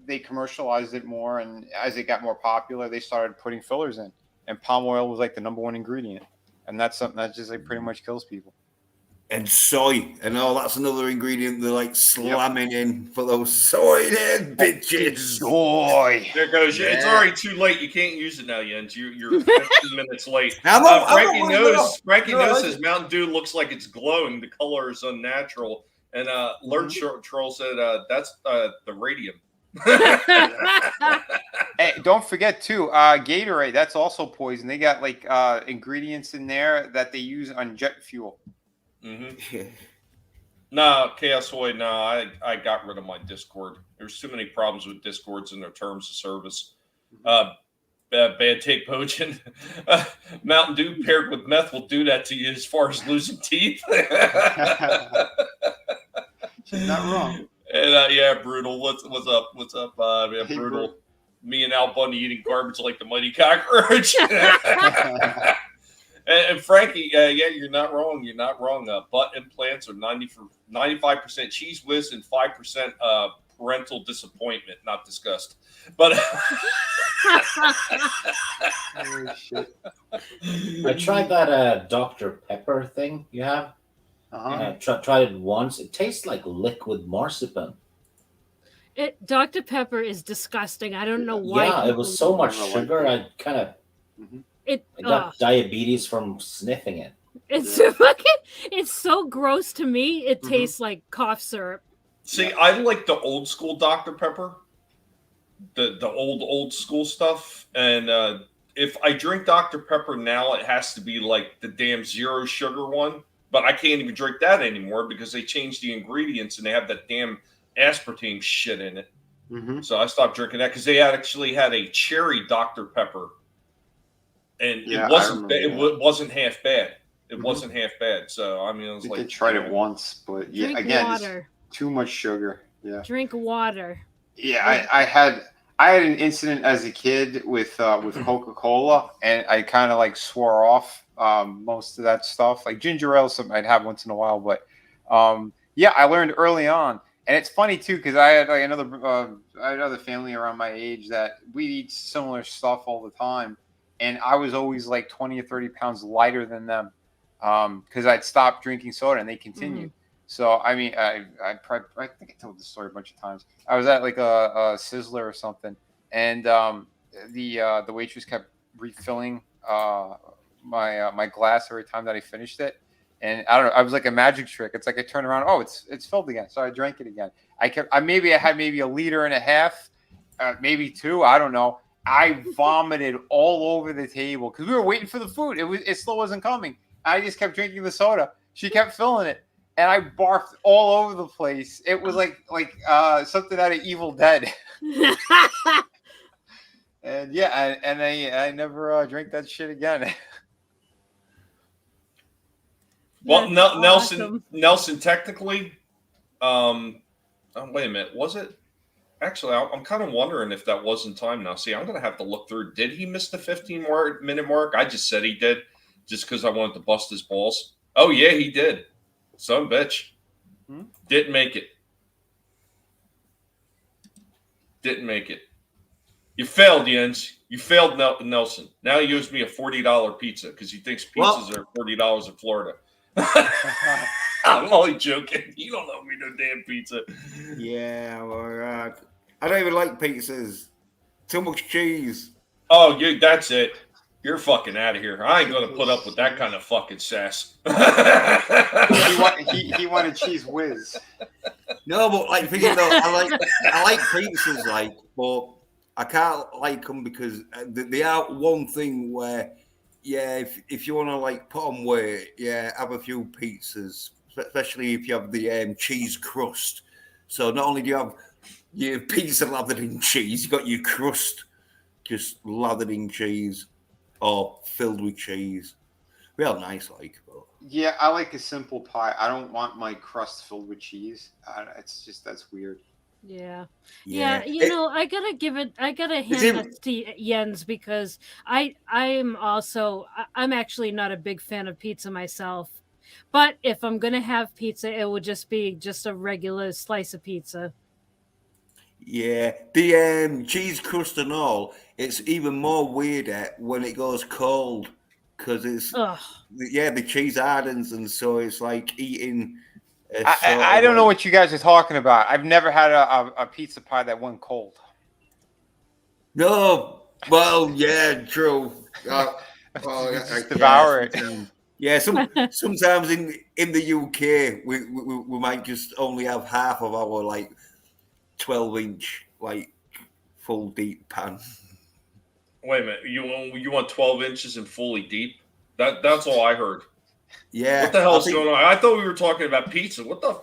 they commercialized it more, and as it got more popular, they started putting fillers in, and palm oil was like the number one ingredient, and that's something that just like pretty much kills people. And soy, and that's another ingredient they're like slamming in for those soy bitches. Soy. There goes. It's already too late. You can't use it now, Jens. You're 15 minutes late. Frankie knows says Mountain Dew looks like it's glowing. The color is unnatural. And Lord Troll said that's the radium. Hey, don't forget too, Gatorade. That's also poison. They got like ingredients in there that they use on jet fuel. Mm-hmm. No, Chaos Boy. No, I got rid of my Discord. There's too many problems with Discords and their terms of service. Bad take potion. Mountain Dew paired with meth will do that to you as far as losing teeth. She's not wrong. And Brutal. What's up? What's up, man? Hey, Brutal. Me and Al Bundy eating garbage like the mighty cockroach. And Frankie, yeah, you're not wrong. You're not wrong. Butt implants are 95% cheese whiz and 5% parental disappointment, not disgust. But Holy shit. I tried that Dr. Pepper thing you have. Tried it once. It tastes like liquid marzipan. Dr. Pepper is disgusting. I don't know why. Yeah, it was so much like sugar. it. I kind of I got diabetes from sniffing it. It's it's so gross to me. It tastes like cough syrup. see, I like the old school Dr. Pepper, the old school stuff. And if I drink Dr. Pepper now, it has to be like the damn zero sugar one. But I can't even drink that anymore because they changed the ingredients and they have that damn aspartame shit in it. So I stopped drinking that because they actually had a cherry Dr. Pepper, and it wasn't half bad. It wasn't half bad. So I mean, I was I like, think I tried it once, but yeah, Drink again, water. it's too much sugar. Yeah. Drink water. Yeah, I had an incident as a kid with Coca-Cola, and I kind of like swore off most of that stuff. Like ginger ale, something I'd have once in a while, but yeah, I learned early on, and it's funny too because I had like another family around my age that we eat similar stuff all the time, and I was always like 20 or 30 pounds lighter than them because I'd stopped drinking soda and they continued. So I mean, I think I told this story a bunch of times. I was at like a Sizzler or something, and the waitress kept refilling my glass every time that I finished it. And I don't know, I was like a magic trick. It's like I turned around, oh, it's filled again. So I drank it again. I had maybe a liter and a half, maybe two. I don't know. I vomited all over the table because we were waiting for the food. It still wasn't coming. I just kept drinking the soda. She kept filling it, and I barfed all over the place. It was like something out of Evil Dead. And yeah, I never drank that shit again. well, That's Nelson, technically, oh, wait a minute, was it? Actually, I'm kind of wondering if that was in time now. See, I'm going to have to look through. Did he miss the 15-minute mark? I just said he did just because I wanted to bust his balls. Oh, yeah, he did. Son of a bitch. Didn't make it. Didn't make it. You failed, Jens. You failed, Nelson. Now he owes me a $40 pizza because he thinks pizzas are $40 in Florida. I'm only joking. You don't owe me no damn pizza. Yeah, well, I don't even like pizzas. Too much cheese. Oh, that's it. You're fucking out of here. I ain't going to put up with that kind of fucking sass. He wanted cheese whiz. No, but like thinking though, I like pizzas, like, but I can't like them because they are one thing where, yeah, if you want to like put on weight, yeah, have a few pizzas, especially if you have the cheese crust. So not only do you have your pizza lathered in cheese, you got your crust just lathered in cheese or filled with cheese. Real nice, like. But. Yeah, I like a simple pie. I don't want my crust filled with cheese. That's weird. Yeah. Yeah. I gotta hand this to Jens because I'm actually not a big fan of pizza myself. But if I'm gonna have pizza, it would just be just a regular slice of pizza. Yeah, the cheese crust and all, it's even more weirder when it goes cold because it's the cheese hardens and so it's like eating. I don't know what you guys are talking about. I've never had a pizza pie that went cold. No, well, yeah, true. Just devour it. Yeah, sometimes in the UK we might just only have half of our like 12-inch like full deep pan. Wait a minute, you want 12 inches and fully deep? That's all I heard. Yeah. What the hell's going on? I thought we were talking about pizza. What the?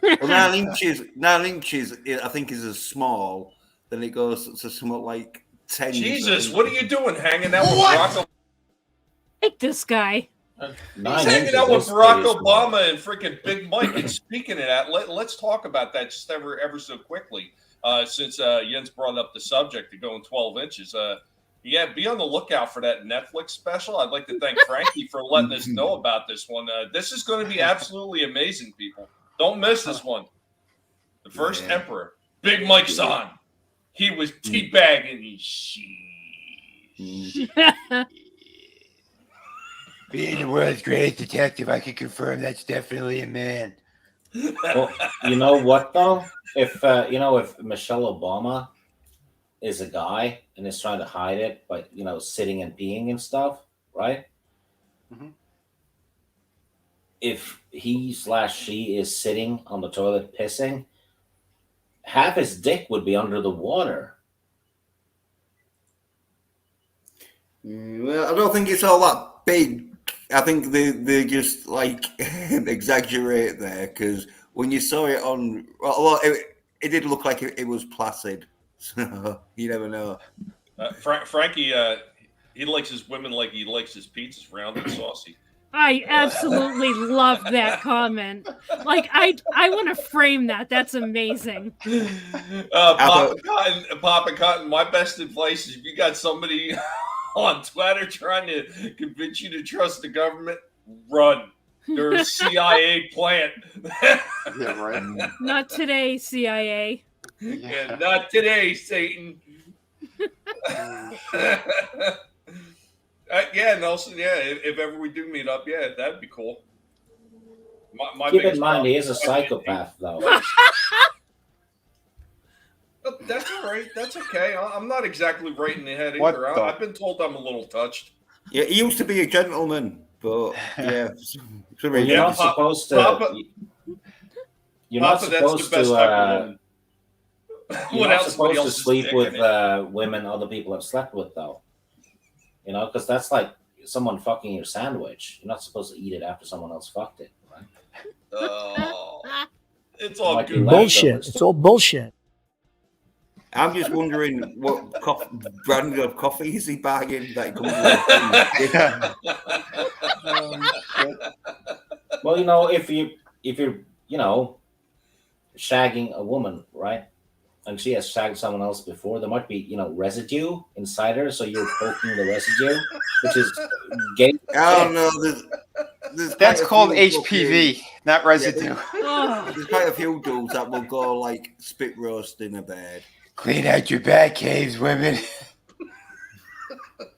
Well, 9 inches, I think, is as small. Then it goes to somewhat like 10. Jesus, what are you doing? Hanging out with Barack? Like this guy. He's hanging out with Barack Obama and freaking Big Mike. And speaking of that, let's talk about that just ever so quickly. Since Jens brought up the subject of going 12 inches. Yeah, be on the lookout for that Netflix special. I'd like to thank Frankie for letting us know about this one. This is going to be absolutely amazing, people. Don't miss this one. The first Emperor, Big Mike's on. He was teabagging his shit. Being the world's greatest detective, I can confirm that's definitely a man. Well, you know what though? If if Michelle Obama is a guy and is trying to hide it by sitting and peeing and stuff, right? Mm-hmm. If he/she is sitting on the toilet pissing, half his dick would be under the water. Well, I don't think it's all that big. I think they just like exaggerate there, because when you saw it on, well, it did look like it was placid. So you never know. Frankie, he likes his women like he likes his pizzas, round and saucy. I absolutely love that comment. Like, I want to frame that. That's amazing. Papa Cotton, my best advice is if you got somebody on Twitter trying to convince you to trust the government, run. They're a CIA plant. Yeah, right. Not today, CIA. Yeah, not today, Satan. Yeah, Nelson. Yeah, if ever we do meet up, yeah, that'd be cool. My Keep in mind, he is a psychopath, though. That's all right. That's okay. I'm not exactly right in the head What either. the- I've been told I'm a little touched. Yeah, he used to be a gentleman, but yeah, Well, you're not supposed to. Papa, You're not Papa, that's supposed the best to. type of woman. You're not supposed to sleep with women other people have slept with, though. Because that's like someone fucking your sandwich. You're not supposed to eat it after someone else fucked it, right? Oh, it's all Might be good. Bullshit. leftovers. It's all bullshit. I'm just wondering what brand of coffee is he bagging that he comes with. Well, if you're shagging a woman, right, and she has shagged someone else before, there might be residue inside her, so you're poking the residue, which is gay. I don't know. There's That's quite a called few HPV, not residue. There's quite a few dudes that will go like spit roast in a bed. Clean out your bat caves, women.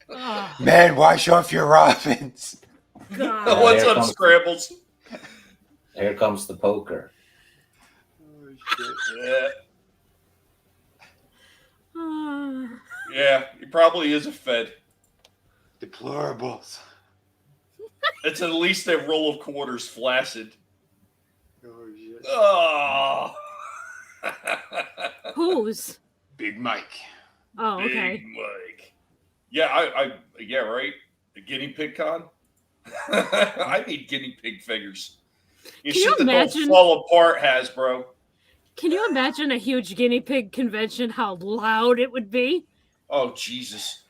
Oh, Man, wash off your robins. God. What's Here up, comes- Scrambles? Here comes the poker. Yeah, Ah. yeah, he probably is a Fed. Deplorables. It's at least a roll of quarters flaccid. Oh, shit. Oh. Whose? Big Mike. Oh, Big okay. Mike. Yeah, yeah, right. The guinea pig con. I need guinea pig figures. Can Shit you that imagine? don't fall apart, Hasbro. Can you imagine a huge guinea pig convention? How loud it would be? Oh Jesus!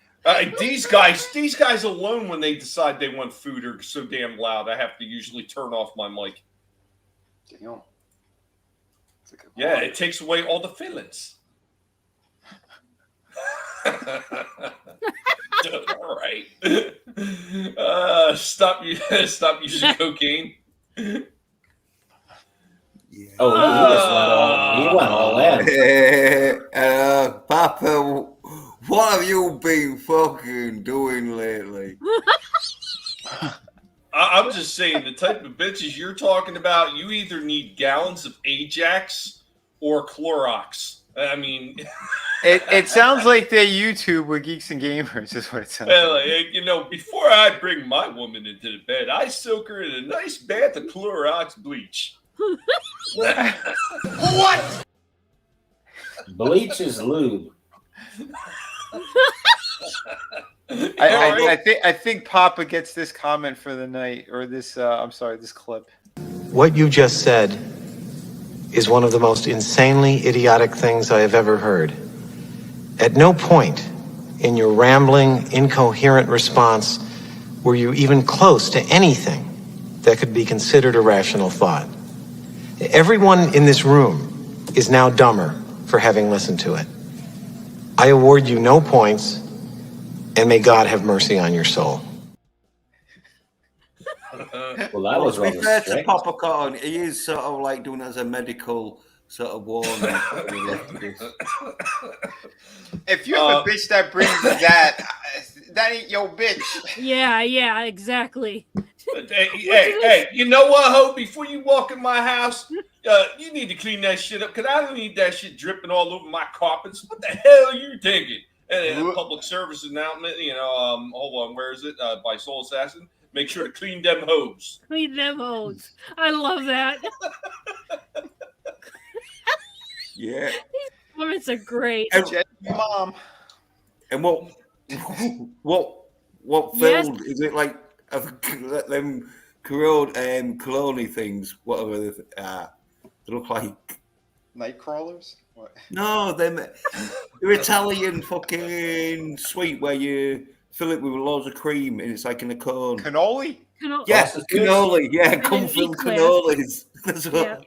These guys alone, when they decide they want food, are so damn loud. I have to usually turn off my mic. Damn. It's like a- Yeah, it takes away all the feelings. All right. Stop using cocaine. Oh, he went all in. Papa, what have you been fucking doing lately? I'm just saying, the type of bitches you're talking about, you either need gallons of Ajax or Clorox. I mean, It sounds like they YouTube with Geeks and Gamers, is what it sounds like. before I bring my woman into the bed, I soak her in a nice bath of Clorox bleach. What? Bleach is lube. I think Papa gets this comment for the night, or this. This clip. What you just said is one of the most insanely idiotic things I have ever heard. At no point in your rambling, incoherent response were you even close to anything that could be considered a rational thought. Everyone in this room is now dumber for having listened to it. I award you no points, and may God have mercy on your soul. Well, that was to be rather fair to strict. Papa Cotton, he is sort of like doing it as a medical sort of warning. If you have a bitch that brings you that, that ain't your bitch. Yeah, exactly. Hey, you know what, Ho? Before you walk in my house, you need to clean that shit up because I don't need that shit dripping all over my carpets. What the hell are you thinking? And a public service announcement, hold on, where is it? By Soul Assassin. Make sure to clean them hose. Clean them hose. I love that. Yeah. These comments are great. And, Mom. and what Yes. filled is it like them colony things, whatever they look like? Night crawlers? What? No, they're Italian fucking sweet where you fill it with loads of cream and it's like in a cone. Cannoli? Yes, cannoli. Yeah, And come an filled eclair. cannolis. That's what. Yeah.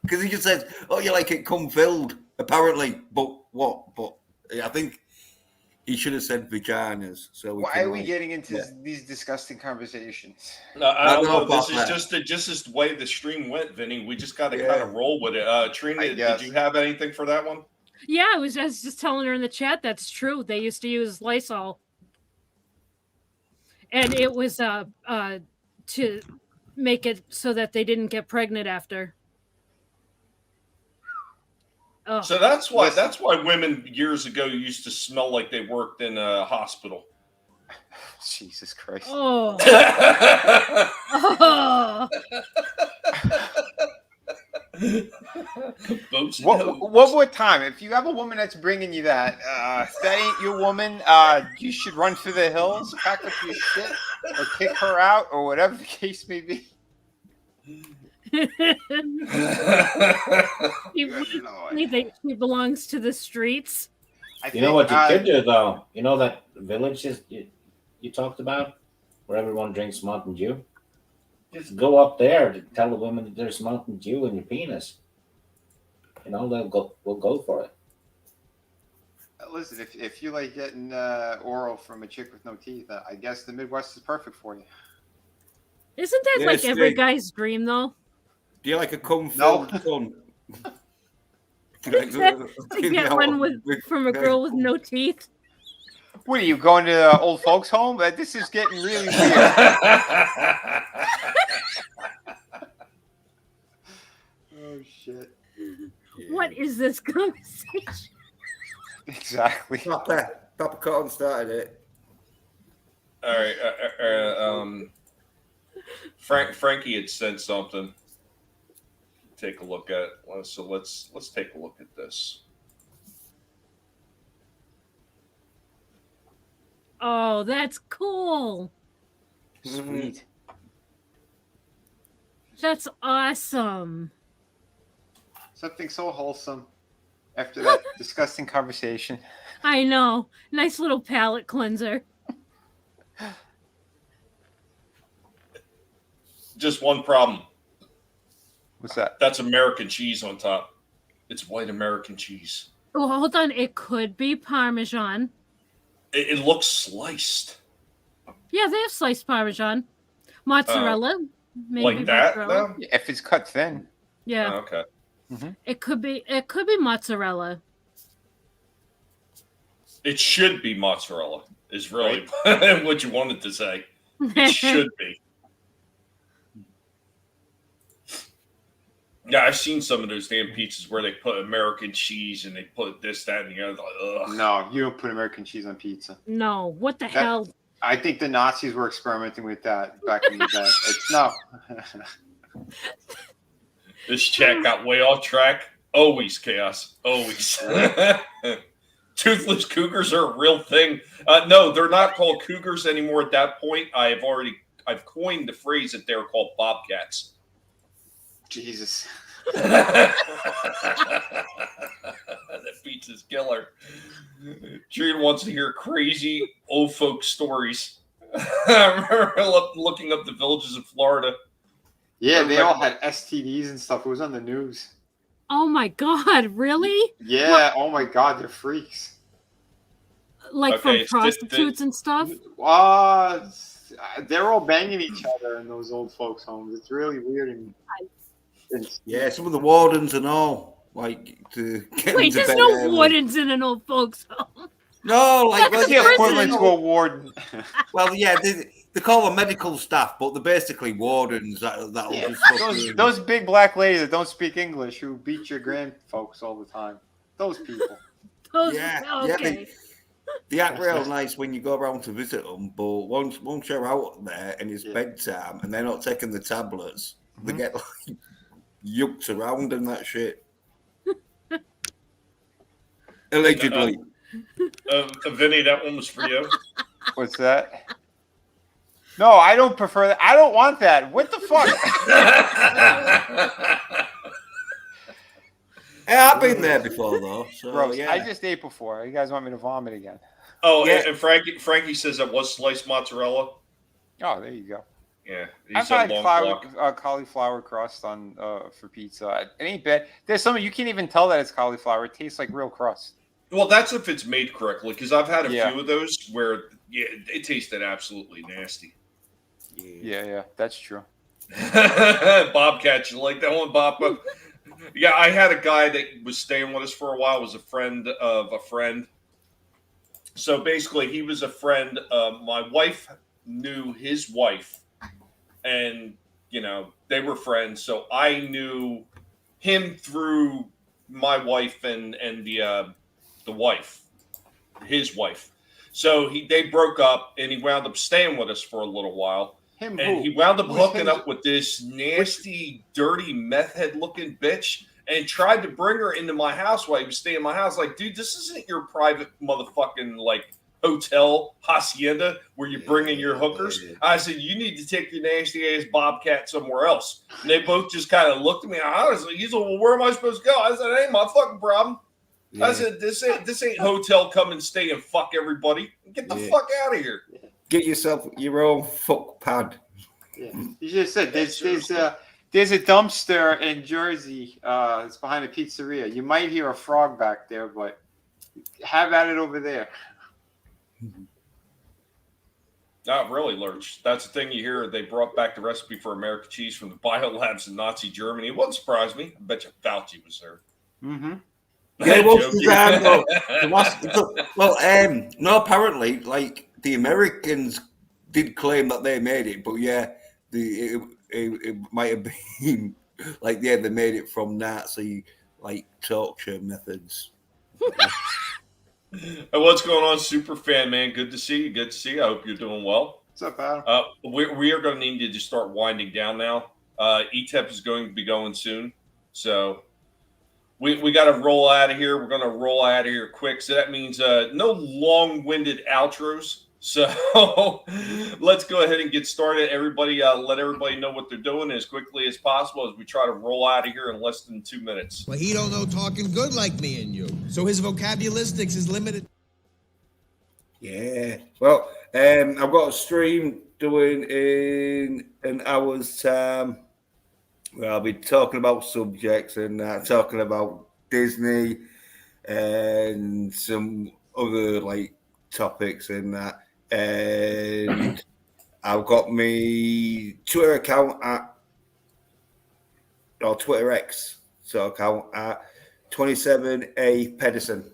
Because he just says, "Oh, you like it come filled?" Apparently, but what? But I think he should have said vaginas. So Why are we getting into these disgusting conversations? I don't know. about This that. is just the way the stream went, Vinny. We just got to kind of roll with it. Trina, did guess. you have anything for that one? Yeah, I was just telling her in the chat that's true. They used to use Lysol. And it was to make it so that they didn't get pregnant after. Oh. So that's why women years ago used to smell like they worked in a hospital. Jesus Christ. Oh. Oh. One more time. If you have a woman that's bringing you that, if that ain't your woman, you should run for the hills, pack up your shit, or kick her out, or whatever the case may be. She belongs to the streets. You know what you could do, though? You know that village you talked about, where everyone drinks Mountain Dew? Just go up there to tell the women that there's Mountain Dew in your penis. You know, we'll go for it. Listen, if you like getting oral from a chick with no teeth, I guess the Midwest is perfect for you. Isn't that like every guy's dream, though? Do you like a cum filled cum? To get one from a girl with no teeth. What are you going to the old folks' home? This is getting really weird. Oh shit! What is this conversation? Exactly. Papa Cotton started it. All right. Frankie had sent something. Take a look at it. So let's take a look at this. Oh, that's cool. Sweet. That's awesome. Something so wholesome after that disgusting conversation. I know. Nice little palate cleanser. Just one problem. What's that? That's American cheese on top. It's white American cheese. Oh, hold on. It could be Parmesan. It looks sliced. Yeah, they have sliced Parmesan. Mozzarella. Maybe like that, mozzarella. though? If it's cut thin. Yeah. Oh, okay. Mm-hmm. It could be mozzarella. It should be mozzarella, is really what you wanted to say. It should be. Yeah, I've seen some of those damn pizzas where they put American cheese and they put this, that, and the other. Like, ugh. No, you don't put American cheese on pizza. No, what the hell? I think the Nazis were experimenting with that back in the day. No. This chat got way off track. Always chaos. Always. Toothless cougars are a real thing. No, they're not called cougars anymore at that point. I've coined the phrase that they're called bobcats. Jesus. That pizza's killer. Trina wants to hear crazy old folk stories. I remember looking up the villages in Florida. Yeah, they all had STDs and stuff. It was on the news. Oh my God, really? Yeah, oh my God, they're freaks. like Okay, from prostitutes and stuff? They're all banging each other in those old folks' homes. It's really weird. And Yeah, some of the wardens and all, like to get Wait, them to there's bed no early. wardens in an old folks home. No, like That's the prison. equivalent to a warden. well, yeah, they call them medical staff, but they're basically wardens. That'll just fucking- Those big black ladies that don't speak English who beat your grand folks all the time. Those people. Those, yeah, okay. they act real nice when you go around to visit them, but once you're out there and it's bedtime and they're not taking the tablets, they get like yuked around and that shit. Allegedly. Vinny, that one was for you. What's that? No, I don't prefer that. I don't want that. What the fuck? Yeah, I've been there before though. So Gross. yeah. I just ate before. You guys want me to vomit again? Oh, Yeah. and Frankie says that was sliced mozzarella. Oh, there you go. Yeah, he I've said had long block. cauliflower crust on for pizza. It ain't bad. There's some you can't even tell that it's cauliflower. It tastes like real crust. Well, that's if it's made correctly, because I've had a Yeah. few of those where it tasted absolutely nasty. Yeah, that's true. Bobcat, you like that one, Bob? Yeah, I had a guy that was staying with us for a while. Was a friend of a friend. So basically, he was a friend. My wife knew his wife, and they were friends. So I knew him through my wife and the wife, his wife. So they broke up, and he wound up staying with us for a little while. He wound up hooking up with this nasty, dirty, meth head looking bitch and tried to bring her into my house while he was staying in my house. Like, dude, this isn't your private motherfucking hotel hacienda where you bring in your hookers. I said, you need to take your nasty ass Bobcat somewhere else. And they both just kind of looked at me. Honestly, he's like, well, where am I supposed to go? I said, it ain't my fucking problem. Yeah. I said, this ain't hotel come and stay and fuck everybody. Get the fuck out of here. Get yourself your own fuck pad. Yeah. You just said there's a dumpster in Jersey. It's behind a pizzeria. You might hear a frog back there, but have at it over there. Not really, Lurch. That's the thing you hear. They brought back the recipe for American cheese from the biolabs in Nazi Germany. It wouldn't surprise me. I bet you Fauci was there. Mm-hmm. Yeah, it was no, apparently, the Americans did claim that they made it, but yeah, it might have been they made it from Nazi torture methods. What's going on, Superfan, man? Good to see you. Good to see you. I hope you're doing well. What's up, Adam? We are going to need to just start winding down now. ETEP is going to be going soon, so we got to roll out of here. We're going to roll out of here quick, so that means no long-winded outros. So let's go ahead and get started. Everybody, let everybody know what they're doing as quickly as possible as we try to roll out of here in less than 2 minutes. Well, he don't know talking good like me and you, so his vocabularistics is limited. Yeah. Well, I've got a stream doing in an hour's time where I'll be talking about subjects and talking about Disney and some other topics and that. And I've got my Twitter account Twitter X account at 27A Pedersen.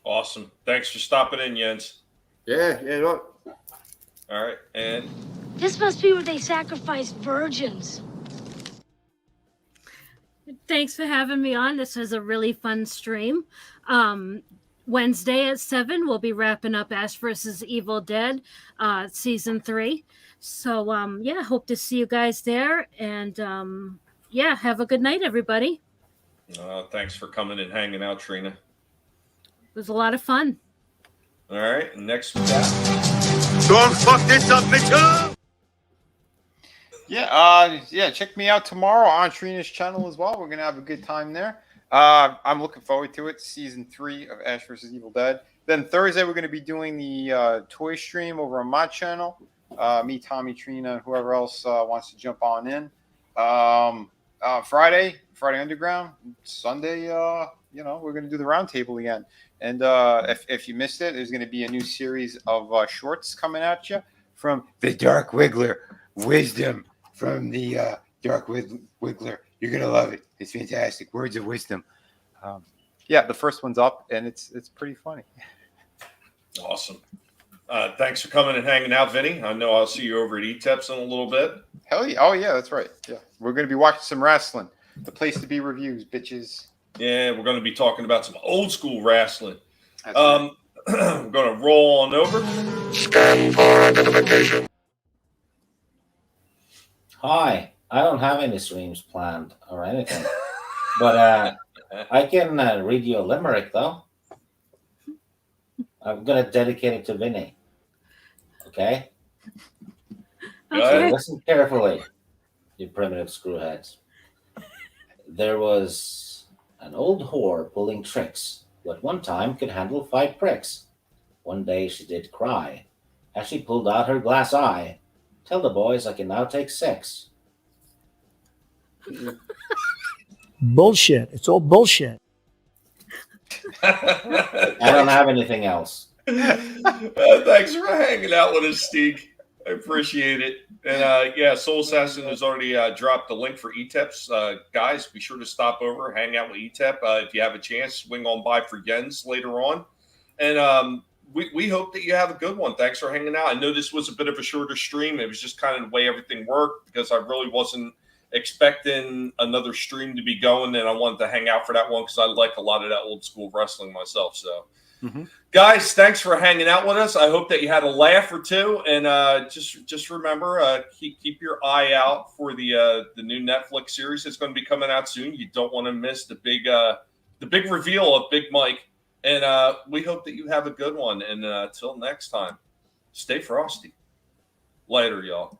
Awesome. Thanks for stopping in, Jens. Yeah, right. All right, and this must be where they sacrifice virgins. Thanks for having me on. This was a really fun stream. Wednesday at 7, we'll be wrapping up Ash vs. Evil Dead, season 3. So, hope to see you guys there. And, have a good night, everybody. Thanks for coming and hanging out, Trina. It was a lot of fun. All right, next we got. Don't fuck this up, bitch! Yeah, check me out tomorrow on Trina's channel as well. We're going to have a good time there. I'm looking forward to it. Season 3 of Ash vs. Evil Dead. Then Thursday, we're going to be doing the toy stream over on my channel. Me, Tommy, Trina, and whoever else wants to jump on in. Friday Underground. Sunday, we're going to do the roundtable again. And if you missed it, there's going to be a new series of shorts coming at you from The Dark Wiggler. Wisdom from the Dark Wiggler. You're going to love it. It's fantastic. Words of wisdom. Yeah, the first one's up, and it's pretty funny. Awesome. Thanks for coming and hanging out, Vinny. I know I'll see you over at ETEPS in a little bit. Hell yeah. Oh, yeah, that's right. Yeah. We're going to be watching some wrestling. The place to be reviews, bitches. Yeah, we're going to be talking about some old school wrestling. Right. We're going to roll on over. Scan for identification. Hi, I don't have any streams planned or anything, but I can read you a limerick, though. I'm going to dedicate it to Vinny. Okay? Okay. So listen carefully, you primitive screwheads. There was an old whore pulling tricks, who at one time could handle 5 pricks. One day she did cry, as she pulled out her glass eye. Tell the boys I can now take 6. Bullshit. It's all bullshit. I don't have anything else. Thanks for hanging out with us, Steve. I appreciate it. And yeah, Soul Assassin has already dropped the link for ETEPs. Guys, be sure to stop over, hang out with ETEP. If you have a chance, swing on by for Jens later on. And we hope that you have a good one. Thanks for hanging out. I know this was a bit of a shorter stream. It was just kind of the way everything worked because I really wasn't expecting another stream to be going, and I wanted to hang out for that one because I like a lot of that old school wrestling myself. So, guys, thanks for hanging out with us. I hope that you had a laugh or two, and just remember, keep your eye out for the new Netflix series that's going to be coming out soon. You don't want to miss the big reveal of Big Mike, and we hope that you have a good one. And till next time, stay frosty. Later, y'all.